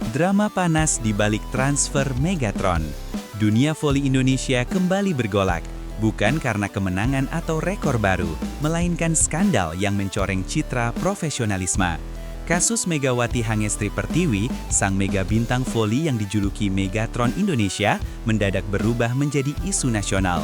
Drama panas di balik transfer Megatron. Dunia voli Indonesia kembali bergolak, bukan karena kemenangan atau rekor baru, melainkan skandal yang mencoreng citra profesionalisme. Kasus Megawati Hangestri Pertiwi, sang mega bintang voli yang dijuluki Megatron Indonesia, mendadak berubah menjadi isu nasional.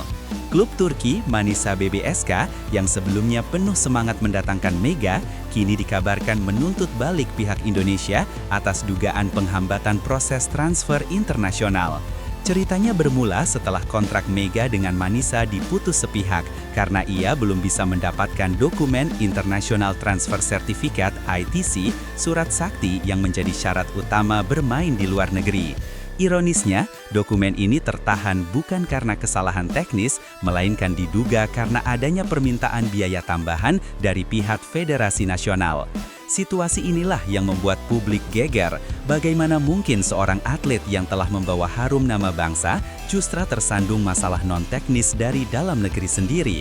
Klub Turki Manisa BBSK yang sebelumnya penuh semangat mendatangkan Mega, kini dikabarkan menuntut balik pihak Indonesia atas dugaan penghambatan proses transfer internasional. Ceritanya bermula setelah kontrak Mega dengan Manisa diputus sepihak karena ia belum bisa mendapatkan dokumen International Transfer Certificate (ITC), surat sakti yang menjadi syarat utama bermain di luar negeri. Ironisnya, dokumen ini tertahan bukan karena kesalahan teknis, melainkan diduga karena adanya permintaan biaya tambahan dari pihak Federasi Nasional. Situasi inilah yang membuat publik geger. Bagaimana mungkin seorang atlet yang telah membawa harum nama bangsa justru tersandung masalah non-teknis dari dalam negeri sendiri?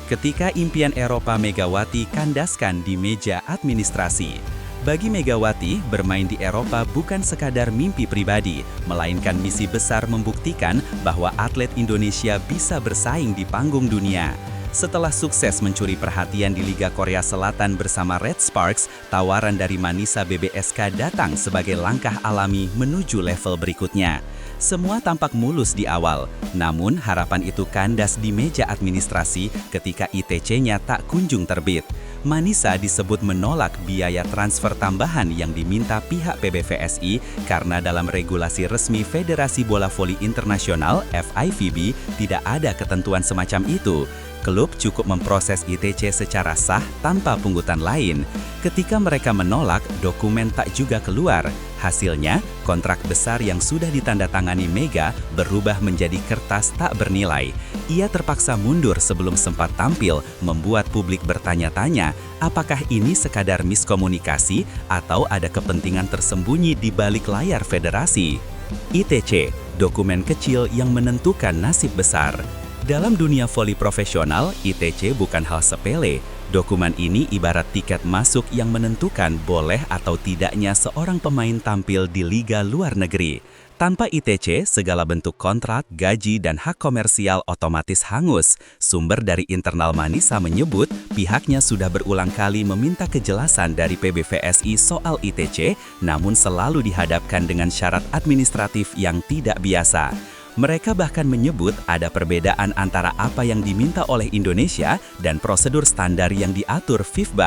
Ketika impian Eropa Megawati kandaskan di meja administrasi. Bagi Megawati, bermain di Eropa bukan sekadar mimpi pribadi, melainkan misi besar membuktikan bahwa atlet Indonesia bisa bersaing di panggung dunia. Setelah sukses mencuri perhatian di Liga Korea Selatan bersama Red Sparks, tawaran dari Manisa BBSK datang sebagai langkah alami menuju level berikutnya. Semua tampak mulus di awal, namun harapan itu kandas di meja administrasi ketika ITC-nya tak kunjung terbit. Manisa disebut menolak biaya transfer tambahan yang diminta pihak PBVSI karena dalam regulasi resmi Federasi Bola Voli Internasional (FIVB) tidak ada ketentuan semacam itu. Klub cukup memproses ITC secara sah tanpa pungutan lain. Ketika mereka menolak, dokumen tak juga keluar. Hasilnya, kontrak besar yang sudah ditandatangani Mega berubah menjadi kertas tak bernilai. Ia terpaksa mundur sebelum sempat tampil, membuat publik bertanya-tanya, apakah ini sekadar miskomunikasi atau ada kepentingan tersembunyi di balik layar federasi? ITC, dokumen kecil yang menentukan nasib besar. Dalam dunia voli profesional, ITC bukan hal sepele. Dokumen ini ibarat tiket masuk yang menentukan boleh atau tidaknya seorang pemain tampil di liga luar negeri. Tanpa ITC, segala bentuk kontrak, gaji, dan hak komersial otomatis hangus. Sumber dari internal Manisa menyebut pihaknya sudah berulang kali meminta kejelasan dari PBVSI soal ITC, namun selalu dihadapkan dengan syarat administratif yang tidak biasa. Mereka bahkan menyebut ada perbedaan antara apa yang diminta oleh Indonesia dan prosedur standar yang diatur FIVB.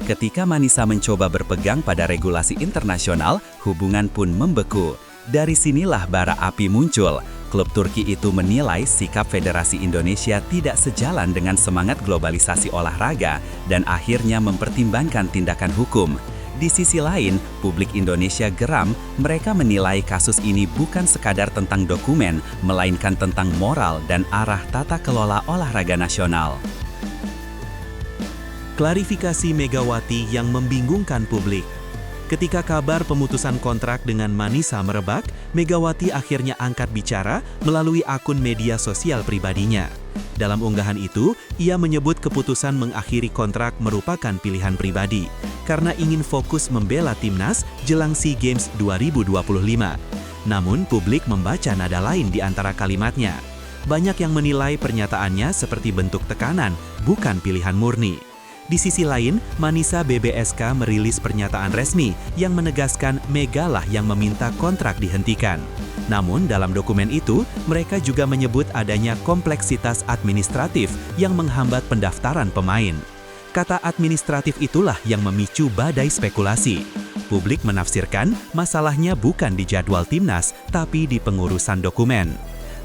Ketika Manisa mencoba berpegang pada regulasi internasional, hubungan pun membeku. Dari sinilah bara api muncul. Klub Turki itu menilai sikap Federasi Indonesia tidak sejalan dengan semangat globalisasi olahraga dan akhirnya mempertimbangkan tindakan hukum. Di sisi lain, publik Indonesia geram. Mereka menilai kasus ini bukan sekadar tentang dokumen, melainkan tentang moral dan arah tata kelola olahraga nasional. Klarifikasi Megawati yang membingungkan publik. Ketika kabar pemutusan kontrak dengan Manisa merebak, Megawati akhirnya angkat bicara melalui akun media sosial pribadinya. Dalam unggahan itu, ia menyebut keputusan mengakhiri kontrak merupakan pilihan pribadi, karena ingin fokus membela timnas jelang SEA Games 2025. Namun, publik membaca nada lain di antara kalimatnya. Banyak yang menilai pernyataannya seperti bentuk tekanan, bukan pilihan murni. Di sisi lain, Manisa BBSK merilis pernyataan resmi yang menegaskan Mega lah yang meminta kontrak dihentikan. Namun dalam dokumen itu, mereka juga menyebut adanya kompleksitas administratif yang menghambat pendaftaran pemain. Kata administratif itulah yang memicu badai spekulasi. Publik menafsirkan masalahnya bukan di jadwal timnas, tapi di pengurusan dokumen.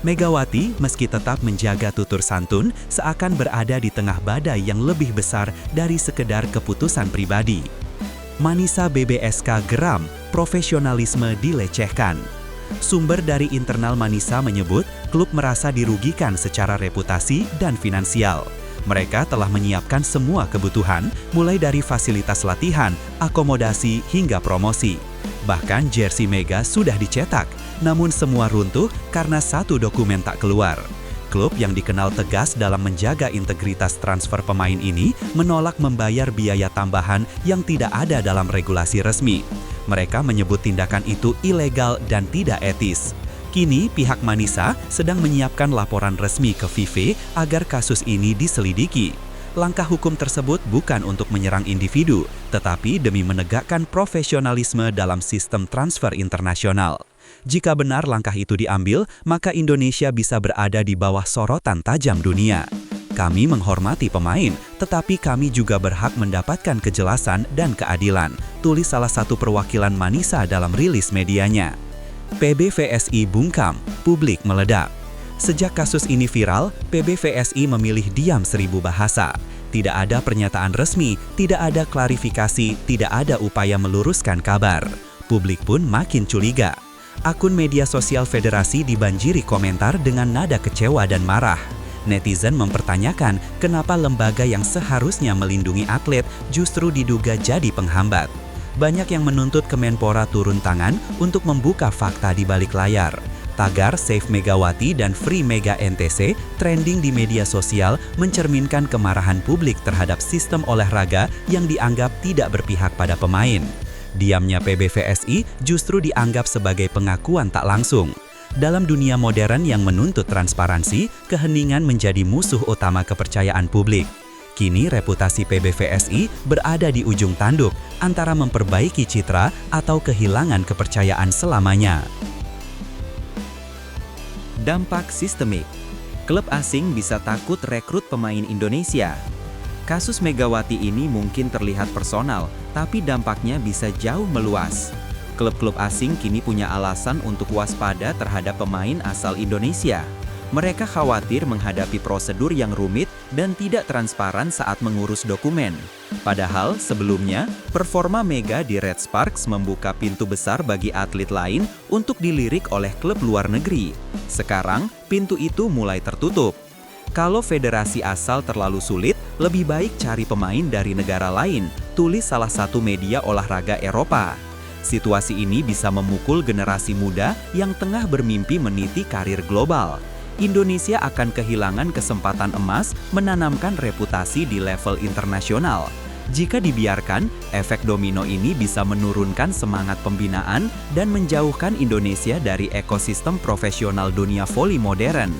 Megawati, meski tetap menjaga tutur santun, seakan berada di tengah badai yang lebih besar dari sekedar keputusan pribadi. Manisa BBSK geram, profesionalisme dilecehkan. Sumber dari internal Manisa menyebut, klub merasa dirugikan secara reputasi dan finansial. Mereka telah menyiapkan semua kebutuhan, mulai dari fasilitas latihan, akomodasi, hingga promosi. Bahkan jersey Mega sudah dicetak, namun semua runtuh karena satu dokumen tak keluar. Klub yang dikenal tegas dalam menjaga integritas transfer pemain ini menolak membayar biaya tambahan yang tidak ada dalam regulasi resmi. Mereka menyebut tindakan itu ilegal dan tidak etis. Kini, pihak Manisa sedang menyiapkan laporan resmi ke FIFA agar kasus ini diselidiki. Langkah hukum tersebut bukan untuk menyerang individu, tetapi demi menegakkan profesionalisme dalam sistem transfer internasional. Jika benar langkah itu diambil, maka Indonesia bisa berada di bawah sorotan tajam dunia. Kami menghormati pemain, tetapi kami juga berhak mendapatkan kejelasan dan keadilan, tulis salah satu perwakilan Manisa dalam rilis medianya. PBVSI bungkam, publik meledak. Sejak kasus ini viral, PBVSI memilih diam 1000 bahasa. Tidak ada pernyataan resmi, tidak ada klarifikasi, tidak ada upaya meluruskan kabar. Publik pun makin curiga. Akun media sosial federasi dibanjiri komentar dengan nada kecewa dan marah. Netizen mempertanyakan kenapa lembaga yang seharusnya melindungi atlet justru diduga jadi penghambat. Banyak yang menuntut Kemenpora turun tangan untuk membuka fakta di balik layar. Tagar Save Megawati dan Free Mega NTC trending di media sosial mencerminkan kemarahan publik terhadap sistem olahraga yang dianggap tidak berpihak pada pemain. Diamnya PBVSI justru dianggap sebagai pengakuan tak langsung. Dalam dunia modern yang menuntut transparansi, keheningan menjadi musuh utama kepercayaan publik. Kini reputasi PBVSI berada di ujung tanduk antara memperbaiki citra atau kehilangan kepercayaan selamanya. Dampak sistemik. Klub asing bisa takut rekrut pemain Indonesia. Kasus Megawati ini mungkin terlihat personal, tapi dampaknya bisa jauh meluas. Klub-klub asing kini punya alasan untuk waspada terhadap pemain asal Indonesia. Mereka khawatir menghadapi prosedur yang rumit dan tidak transparan saat mengurus dokumen. Padahal sebelumnya, performa Mega di Red Sparks membuka pintu besar bagi atlet lain untuk dilirik oleh klub luar negeri. Sekarang, pintu itu mulai tertutup. Kalau federasi asal terlalu sulit, lebih baik cari pemain dari negara lain, tulis salah satu media olahraga Eropa. Situasi ini bisa memukul generasi muda yang tengah bermimpi meniti karir global. Indonesia akan kehilangan kesempatan emas menanamkan reputasi di level internasional. Jika dibiarkan, efek domino ini bisa menurunkan semangat pembinaan dan menjauhkan Indonesia dari ekosistem profesional dunia voli modern.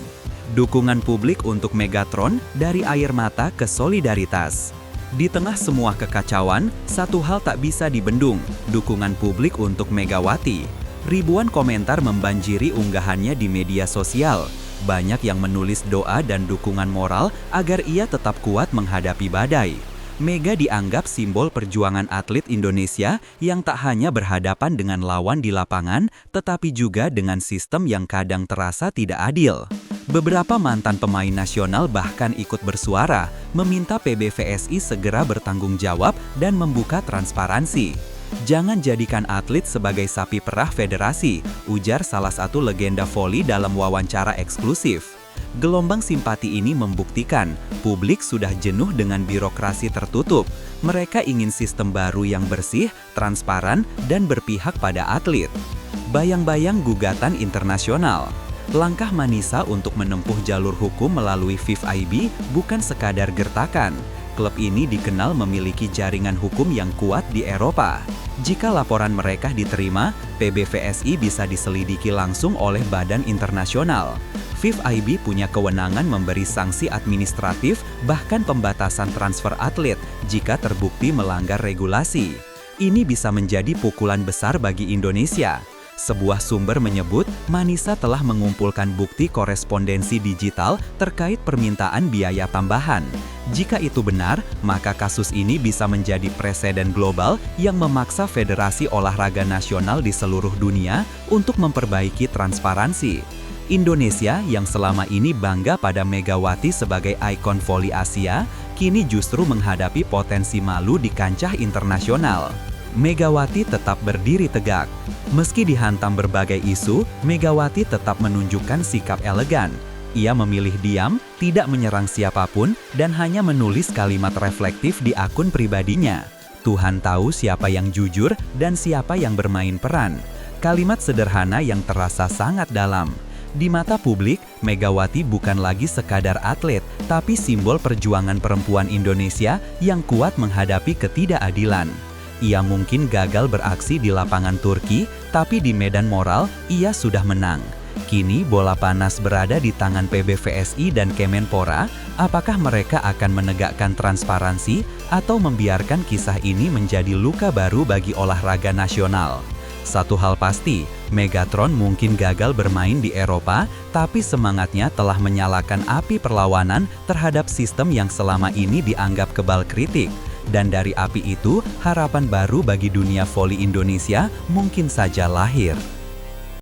Dukungan publik untuk Megatron dari air mata ke solidaritas. Di tengah semua kekacauan, satu hal tak bisa dibendung, dukungan publik untuk Megawati. Ribuan komentar membanjiri unggahannya di media sosial. Banyak yang menulis doa dan dukungan moral agar ia tetap kuat menghadapi badai. Mega dianggap simbol perjuangan atlet Indonesia yang tak hanya berhadapan dengan lawan di lapangan, tetapi juga dengan sistem yang kadang terasa tidak adil. Beberapa mantan pemain nasional bahkan ikut bersuara, meminta PBVSI segera bertanggung jawab dan membuka transparansi. Jangan jadikan atlet sebagai sapi perah federasi, ujar salah satu legenda voli dalam wawancara eksklusif. Gelombang simpati ini membuktikan publik sudah jenuh dengan birokrasi tertutup. Mereka ingin sistem baru yang bersih, transparan, dan berpihak pada atlet. Bayang-bayang gugatan internasional. Langkah Manisa untuk menempuh jalur hukum melalui FIFAIB bukan sekadar gertakan. Klub ini dikenal memiliki jaringan hukum yang kuat di Eropa. Jika laporan mereka diterima, PBVSI bisa diselidiki langsung oleh badan internasional. FIFAIB punya kewenangan memberi sanksi administratif bahkan pembatasan transfer atlet jika terbukti melanggar regulasi. Ini bisa menjadi pukulan besar bagi Indonesia. Sebuah sumber menyebut Manisa telah mengumpulkan bukti korespondensi digital terkait permintaan biaya tambahan. Jika itu benar, maka kasus ini bisa menjadi preseden global yang memaksa federasi olahraga nasional di seluruh dunia untuk memperbaiki transparansi. Indonesia yang selama ini bangga pada Megawati sebagai ikon voli Asia, kini justru menghadapi potensi malu di kancah internasional. Megawati tetap berdiri tegak. Meski dihantam berbagai isu, Megawati tetap menunjukkan sikap elegan. Ia memilih diam, tidak menyerang siapapun, dan hanya menulis kalimat reflektif di akun pribadinya. Tuhan tahu siapa yang jujur dan siapa yang bermain peran. Kalimat sederhana yang terasa sangat dalam. Di mata publik, Megawati bukan lagi sekadar atlet, tapi simbol perjuangan perempuan Indonesia yang kuat menghadapi ketidakadilan. Ia mungkin gagal beraksi di lapangan Turki, tapi di medan moral, ia sudah menang. Kini bola panas berada di tangan PBVSI dan Kemenpora. Apakah mereka akan menegakkan transparansi atau membiarkan kisah ini menjadi luka baru bagi olahraga nasional? Satu hal pasti, Megatron mungkin gagal bermain di Eropa, tapi semangatnya telah menyalakan api perlawanan terhadap sistem yang selama ini dianggap kebal kritik. Dan dari api itu, harapan baru bagi dunia voli Indonesia mungkin saja lahir.